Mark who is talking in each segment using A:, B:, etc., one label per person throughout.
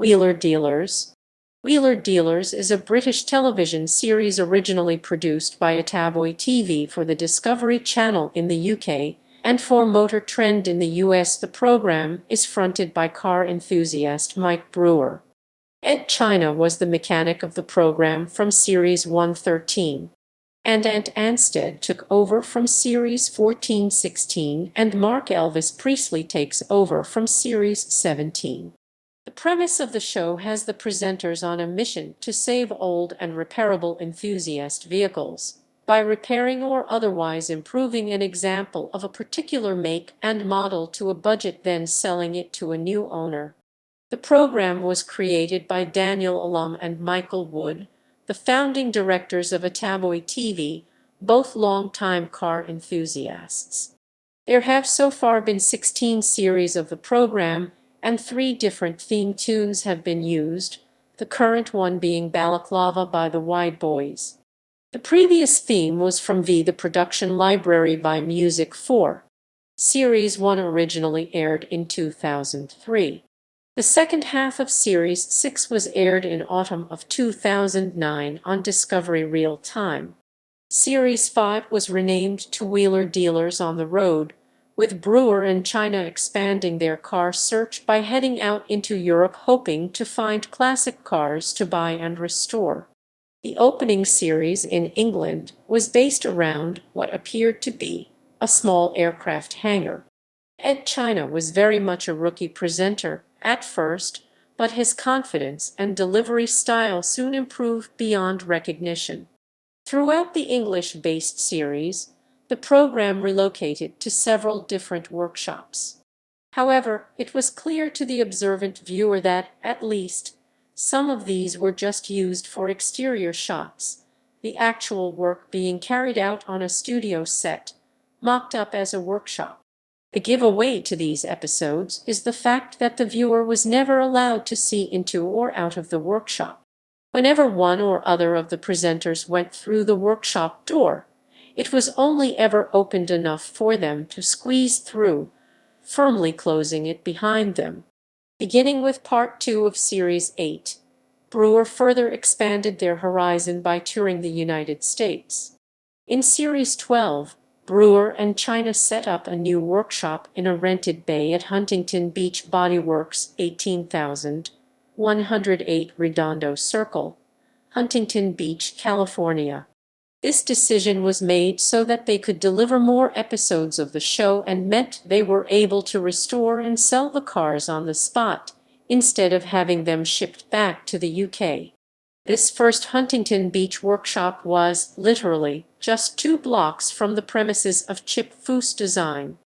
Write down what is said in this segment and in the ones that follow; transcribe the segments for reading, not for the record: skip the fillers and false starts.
A: Wheeler Dealers. Wheeler Dealers is a British television series originally produced by Attaboy TV for the Discovery Channel in the UK and for Motor Trend in the US. The program is fronted by car enthusiast Mike Brewer. Edd China was the mechanic of the program from Series 113, and Ant Anstead took over from Series 14-16, and Marc Elvis Priestley takes over from Series 17. The premise of the show has the presenters on a mission to save old and repairable enthusiast vehicles by repairing or otherwise improving an example of a particular make and model to a budget, then selling it to a new owner. The program was created by Allum and Michael Wood, the founding directors of Attaboy TV, both longtime car enthusiasts. There have so far been 16 series of the program, and 3 different theme tunes have been used, the current one being Balaclava by the Wideboys. The previous theme was from the production library by Music 4. Series 1 originally aired in 2003. The second half of Series 6 was aired in autumn of 2009 on Discovery Real Time. Series 5 was renamed to Wheeler Dealers on the Road, with Brewer and China expanding their car search by heading out into Europe hoping to find classic cars to buy and restore. The opening series in England was based around what appeared to be a small aircraft hangar. Edd China was very much a rookie presenter at first, but his confidence and delivery style soon improved beyond recognition. Throughout the English-based series, the program relocated to several different workshops. However, it was clear to the observant viewer that, at least, some of these were just used for exterior shots, the actual work being carried out on a studio set, mocked up as a workshop. The giveaway to these episodes is the fact that the viewer was never allowed to see into or out of the workshop. Whenever one or other of the presenters went through the workshop door, it was only ever opened enough for them to squeeze through, firmly closing it behind them. Beginning with Part 2 of Series 8, Brewer further expanded their horizon by touring the United States. In Series 12, Brewer and China set up a new workshop in a rented bay at Huntington Beach Bodyworks, 18,108 Redondo Circle, Huntington Beach, California. This decision was made so that they could deliver more episodes of the show and meant they were able to restore and sell the cars on the spot, instead of having them shipped back to the UK. This first Huntington Beach workshop was, literally, just 2 blocks from the premises of Chip Foose Design.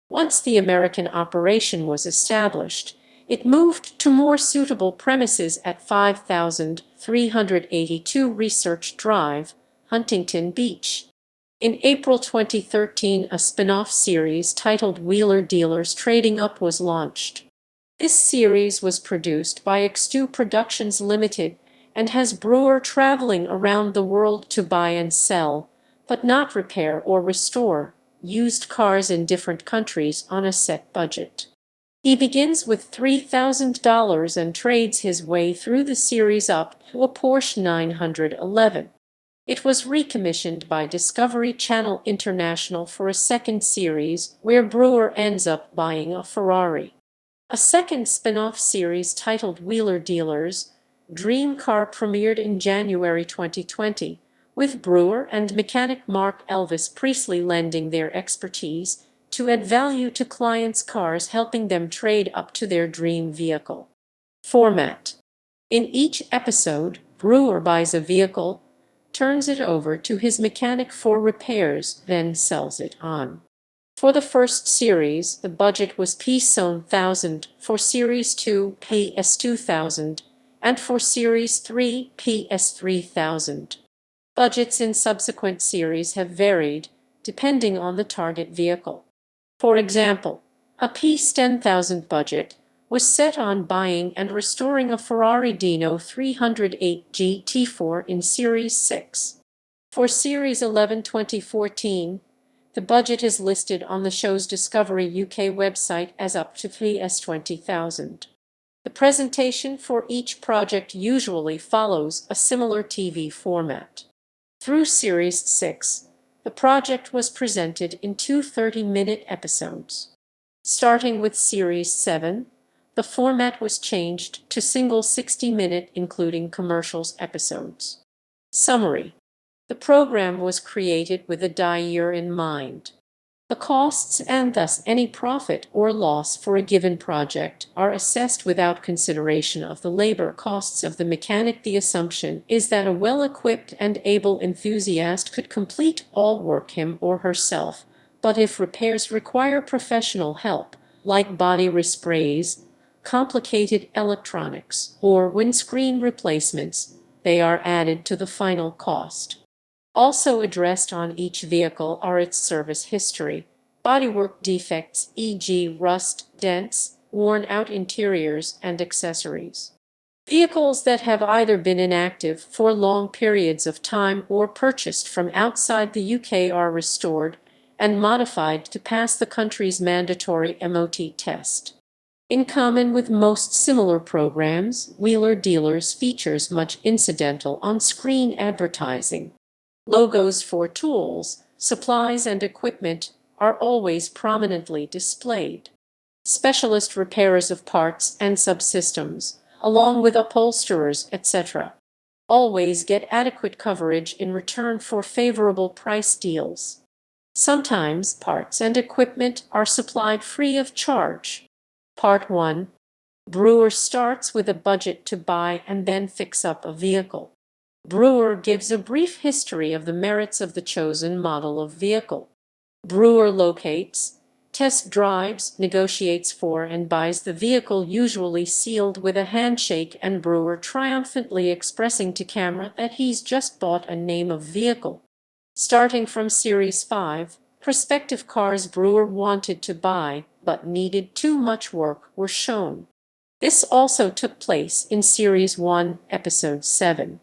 A: Once the American operation was established, it moved to more suitable premises at 5382 Research Drive, Huntington Beach. In April 2013, a spin-off series titled Wheeler Dealers Trading Up was launched. This series was produced by X2 Productions Limited and has Brewer traveling around the world to buy and sell, but not repair or restore, used cars in different countries on a set budget. He begins with $3,000 and trades his way through the series up to a Porsche 911. It was recommissioned by Discovery Channel International for a second series where Brewer ends up buying a Ferrari. A second spin-off series titled Wheeler Dealers, Dream Car premiered in January 2020, with Brewer and mechanic Marc Elvis Priestley lending their expertise to add value to clients' cars, helping them trade up to their dream vehicle. Format: in each episode, Brewer buys a vehicle, turns it over to his mechanic for repairs, then sells it on. For the first series, the budget was $1,000, for Series 2, $2,000, and for Series 3, $3,000. Budgets in subsequent series have varied, depending on the target vehicle. For example, a $10,000 budget was set on buying and restoring a Ferrari Dino 308 GT4 in Series 6. For Series 11 2014, the budget is listed on the show's Discovery UK website as up to $20,000. The presentation for each project usually follows a similar TV format. Through Series 6, the project was presented in two 30-minute episodes. Starting with Series 7, the format was changed to single 60-minute including commercials episodes. Summary: the program was created with a die year in mind. The costs and thus any profit or loss for a given project are assessed without consideration of the labor costs of the mechanic. The assumption is that a well-equipped and able enthusiast could complete all work him or herself, but if repairs require professional help, like body resprays, complicated electronics, or windscreen replacements, they are added to the final cost. Also addressed on each vehicle are its service history, bodywork defects e.g. rust, dents, worn-out interiors, and accessories. Vehicles that have either been inactive for long periods of time or purchased from outside the UK are restored and modified to pass the country's mandatory MOT test. In common with most similar programs, Wheeler Dealers features much incidental on-screen advertising. Logos for tools, supplies, and equipment are always prominently displayed. Specialist repairers of parts and subsystems, along with upholsterers, etc., always get adequate coverage in return for favorable price deals. Sometimes parts and equipment are supplied free of charge. Part 1. Brewer starts with a budget to buy and then fix up a vehicle. Brewer gives a brief history of the merits of the chosen model of vehicle. Brewer locates, test drives, negotiates for and buys the vehicle, usually sealed with a handshake, and Brewer triumphantly expressing to camera that he's just bought a name of vehicle. Starting from Series 5, prospective cars Brewer wanted to buy but needed too much work were shown. This also took place in Series 1, Episode 7.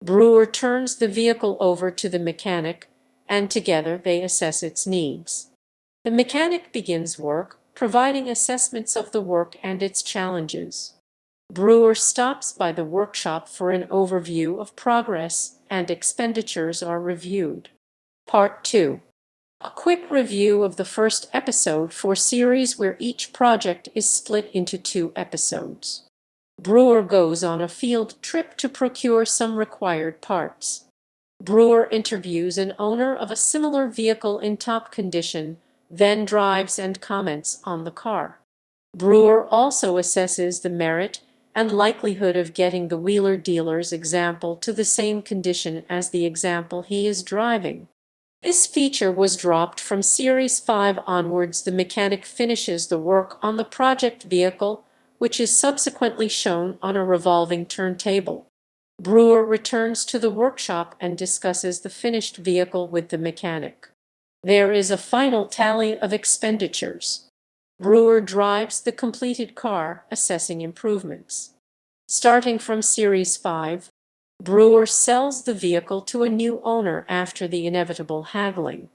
A: Brewer turns the vehicle over to the mechanic, and together they assess its needs. The mechanic begins work, providing assessments of the work and its challenges. Brewer stops by the workshop for an overview of progress, and expenditures are reviewed. Part 2. A quick review of the first episode for series where each project is split into 2 episodes. Brewer goes on a field trip to procure some required parts. Brewer interviews an owner of a similar vehicle in top condition, then drives and comments on the car. Brewer also assesses the merit and likelihood of getting the Wheeler Dealer's example to the same condition as the example he is driving. This feature was dropped from Series 5 onwards. The mechanic finishes the work on the project vehicle, which is subsequently shown on a revolving turntable. Brewer returns to the workshop and discusses the finished vehicle with the mechanic. There is a final tally of expenditures. Brewer drives the completed car, assessing improvements. Starting from Series 5, Brewer sells the vehicle to a new owner after the inevitable haggling.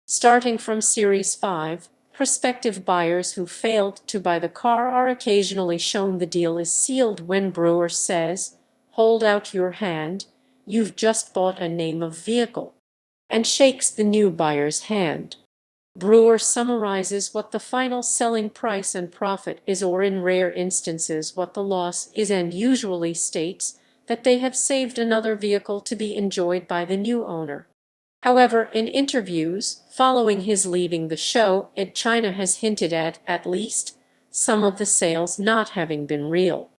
A: Starting from Series 5, prospective buyers who failed to buy the car are occasionally shown. The deal is sealed when Brewer says, "Hold out your hand, you've just bought a name of vehicle," and shakes the new buyer's hand. Brewer summarizes what the final selling price and profit is, or in rare instances what the loss is, and usually states that they have saved another vehicle to be enjoyed by the new owner. However, in interviews following his leaving the show, Edd China has hinted at least, some of the sales not having been real.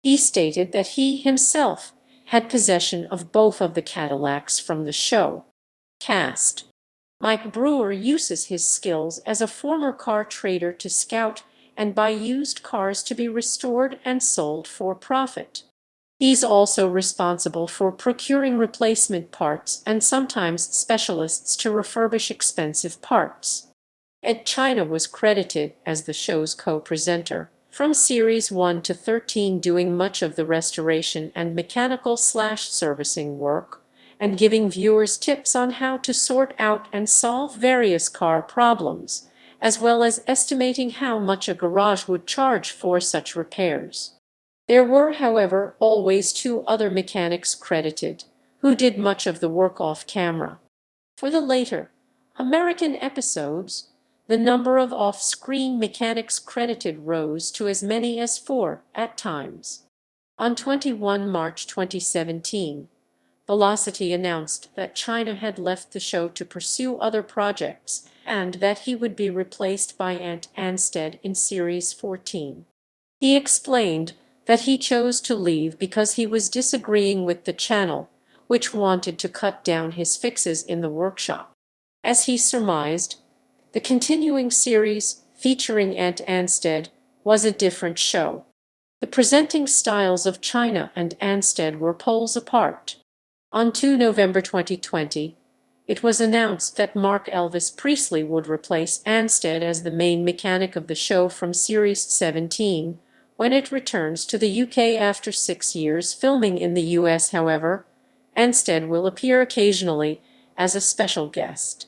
A: He stated that he himself had possession of both of the Cadillacs from the show. Cast. Mike Brewer uses his skills as a former car trader to scout and buy used cars to be restored and sold for profit. He's also responsible for procuring replacement parts and sometimes specialists to refurbish expensive parts. Edd China was credited as the show's co-presenter from Series 1 to 13, doing much of the restoration and mechanical/servicing work, and giving viewers tips on how to sort out and solve various car problems, as well as estimating how much a garage would charge for such repairs. There were, however, always two other mechanics credited, who did much of the work off camera. For the later, American episodes, the number of off-screen mechanics credited rose to as many as 4 at times. On 21 March 2017, Velocity announced that China had left the show to pursue other projects and that he would be replaced by Ant Anstead in Series 14. He explained that he chose to leave because he was disagreeing with the channel, which wanted to cut down his fixes in the workshop. As he surmised, the continuing series, featuring Ant Anstead, was a different show. The presenting styles of China and Anstead were poles apart. On 2 November 2020, it was announced that Marc Elvis Priestley would replace Anstead as the main mechanic of the show from Series 17, when it returns to the UK after 6 years filming in the US. However, Anstead will appear occasionally as a special guest.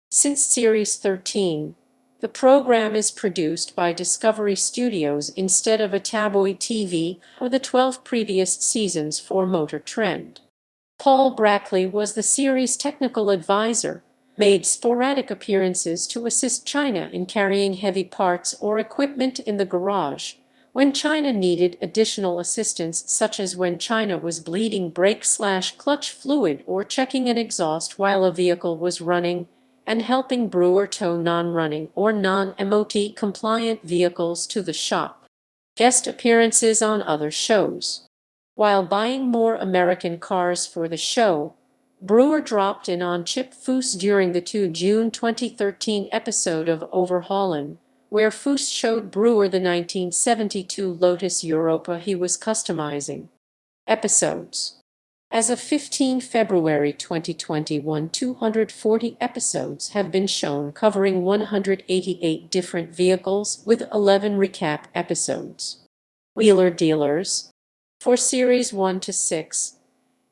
A: Since Series 13, the program is produced by Discovery Studios instead of Attaboy TV for the 12 previous seasons for Motor Trend. Paul Brackley was the series' technical advisor, made sporadic appearances to assist China in carrying heavy parts or equipment in the garage, when China needed additional assistance, such as when China was bleeding brake/clutch fluid or checking an exhaust while a vehicle was running, and helping Brewer tow non-running or non-MOT compliant vehicles to the shop. Guest appearances on other shows. While buying more American cars for the show, Brewer dropped in on Chip Foose during the June 2013 episode of Overhaulin', where Foose showed Brewer the 1972 Lotus Europa he was customizing. Episodes. As of 15 February 2021, 240 episodes have been shown covering 188 different vehicles, with 11 recap episodes. Wheeler Dealers. For Series 1 to 6,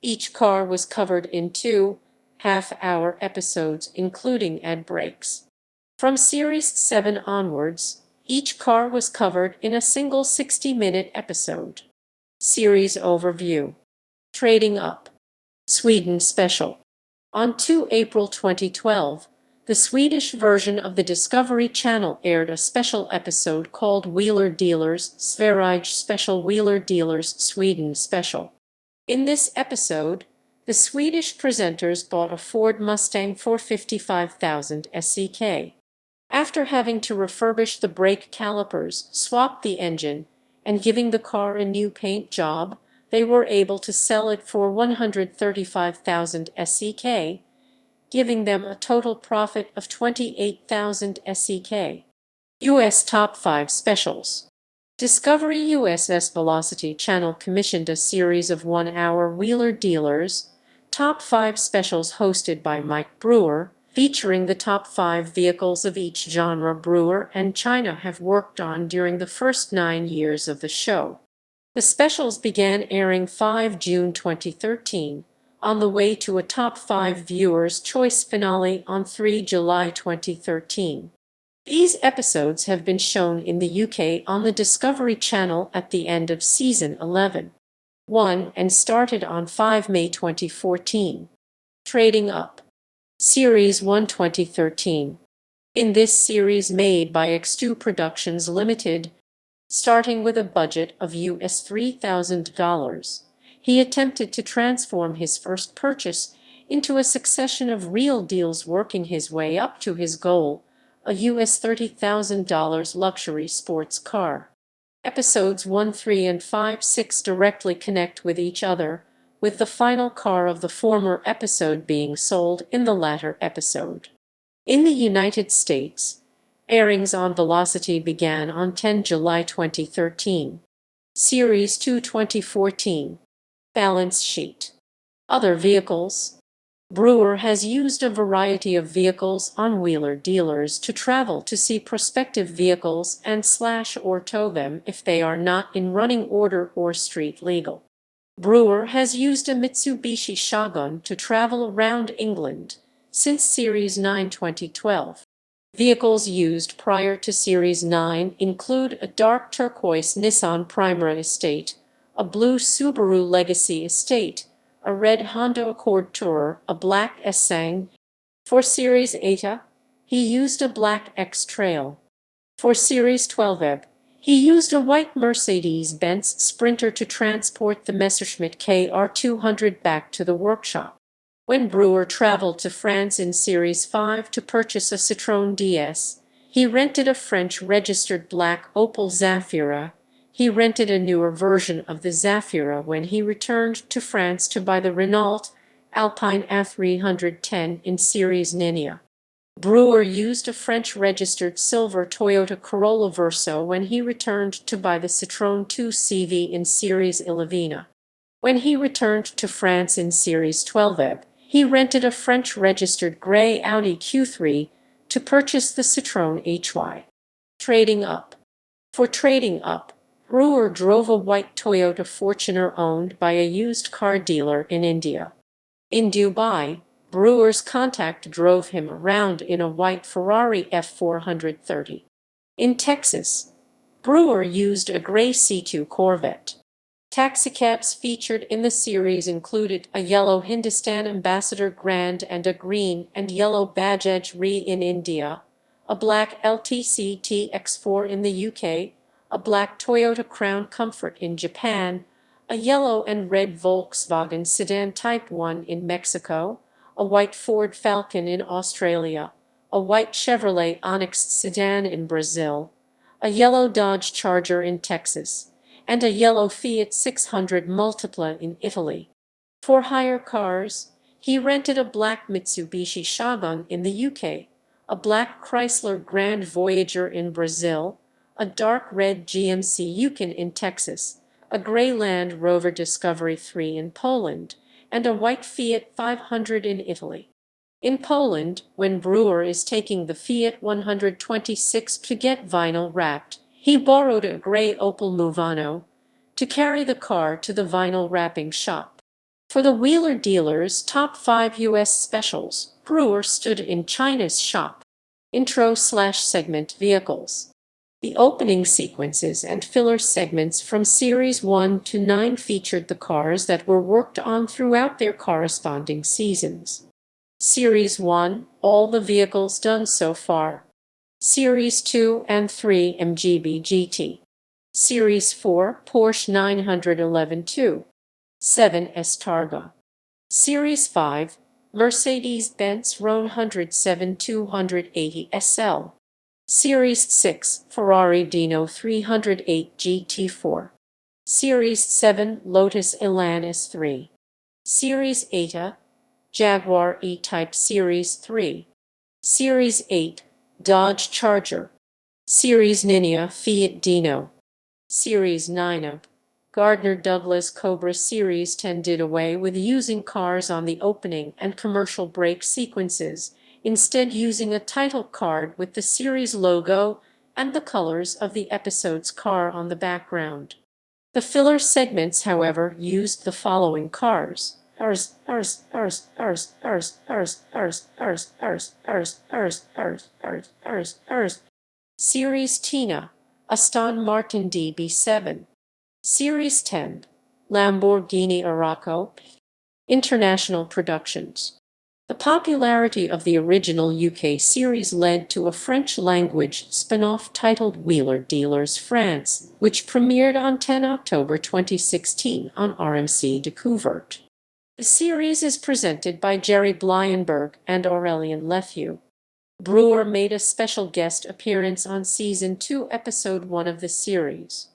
A: each car was covered in 2 half-hour episodes, including ad breaks. From Series 7 onwards, each car was covered in a single 60-minute episode. Series Overview. Trading Up. Sweden Special. On 2 April 2012, the Swedish version of the Discovery Channel aired a special episode called Wheeler Dealers Sverige Special. Wheeler Dealers Sweden Special. In this episode, the Swedish presenters bought a Ford Mustang for 55,000 SEK. After having to refurbish the brake calipers, swap the engine, and giving the car a new paint job, they were able to sell it for 135,000 SEK, giving them a total profit of 28,000 SEK. U.S. Top 5 Specials. Discovery USS Velocity Channel commissioned a series of 1-hour Wheeler Dealers Top 5 Specials hosted by Mike Brewer, featuring the top 5 vehicles of each genre Brewer and China have worked on during the first 9 years of the show. The specials began airing 5 June 2013, on the way to a Top 5 Viewers' Choice finale on 3 July 2013. These episodes have been shown in the UK on the Discovery Channel at the end of Season 11. 1 and started on 5 May 2014. Trading Up. Series 1 2013. In this series made by X2 Productions Limited, starting with a budget of US $3,000, he attempted to transform his first purchase into a succession of real deals, working his way up to his goal, a US $30,000 luxury sports car. Episodes 1, 3, and 5, 6 directly connect with each other, with the final car of the former episode being sold in the latter episode. In the United States, airings on Velocity began on 10 July 2013. Series 2 2014. Balance Sheet. Other vehicles. Brewer has used a variety of vehicles on Wheeler Dealers to travel to see prospective vehicles and or tow them if they are not in running order or street legal. Brewer has used a Mitsubishi Shogun to travel around England since Series 9 2012. Vehicles used prior to Series 9 include a dark turquoise Nissan Primera Estate, a blue Subaru Legacy Estate, a red Honda Accord Tourer, a black Sang. For Series 8, he used a black X-Trail. For Series 12, he used a white Mercedes-Benz Sprinter to transport the Messerschmitt KR200 back to the workshop. When Brewer traveled to France in Series 5 to purchase a Citroën DS, he rented a French-registered black Opel Zafira. He rented a newer version of the Zafira when he returned to France to buy the Renault Alpine A310 in Series 9. Brewer used a French-registered silver Toyota Corolla Verso when he returned to buy the Citroën 2CV in Series 11. When he returned to France in Series 12, he rented a French-registered gray Audi Q3 to purchase the Citroën HY. Trading up. For trading up, Brewer drove a white Toyota Fortuner owned by a used car dealer in India. In Dubai, Brewer's contact drove him around in a white Ferrari F430. In Texas, Brewer used a gray C2 Corvette. Taxicabs featured in the series included a yellow Hindustan Ambassador Grand and a green and yellow Bajaj Re in India, a black LTC TX4 in the UK, a black Toyota Crown Comfort in Japan, a yellow and red Volkswagen sedan Type 1 in Mexico, a white Ford Falcon in Australia, a white Chevrolet Onix sedan in Brazil, a yellow Dodge Charger in Texas, and a yellow Fiat 600 Multipla in Italy. For hire cars, he rented a black Mitsubishi Shogun in the UK, a black Chrysler Grand Voyager in Brazil, a dark red GMC Yukon in Texas, a gray Land Rover Discovery 3 in Poland, and a white Fiat 500 in Italy. In Poland, when Brewer is taking the Fiat 126 to get vinyl wrapped, he borrowed a gray Opel Movano to carry the car to the vinyl wrapping shop. For the Wheeler dealers' top 5 U.S. specials, Brewer stood in China's shop. Intro/segment vehicles. The opening sequences and filler segments from Series 1 to 9 featured the cars that were worked on throughout their corresponding seasons. Series 1, all the vehicles done so far. Series 2 and 3, MGB GT. Series 4, Porsche 911 7S Targa. Series 5, Mercedes-Benz Rhone 107 280 SL. Series 6, Ferrari Dino 308 GT4. Series 7, Lotus Elan S3. Series 8, Jaguar E-Type Series 3. Series 8, Dodge Charger. Series 9, Fiat Dino. Series 9, Gardner Douglas Cobra. Series 10 did away with using cars on the opening and commercial break sequences, instead using a title card with the series logo and the colors of the episode's car on the background. The filler segments, however, used the following cars. Series Tina, Aston Martin DB7. Series 10, Lamborghini Arauco. International productions. The popularity of the original UK series led to a French-language spin-off titled Wheeler Dealers France, which premiered on 10 October 2016 on RMC Découverte. The series is presented by Jerry Blyenberg and Aurélien Lefeu. Brewer made a special guest appearance on Season 2, Episode 1 of the series.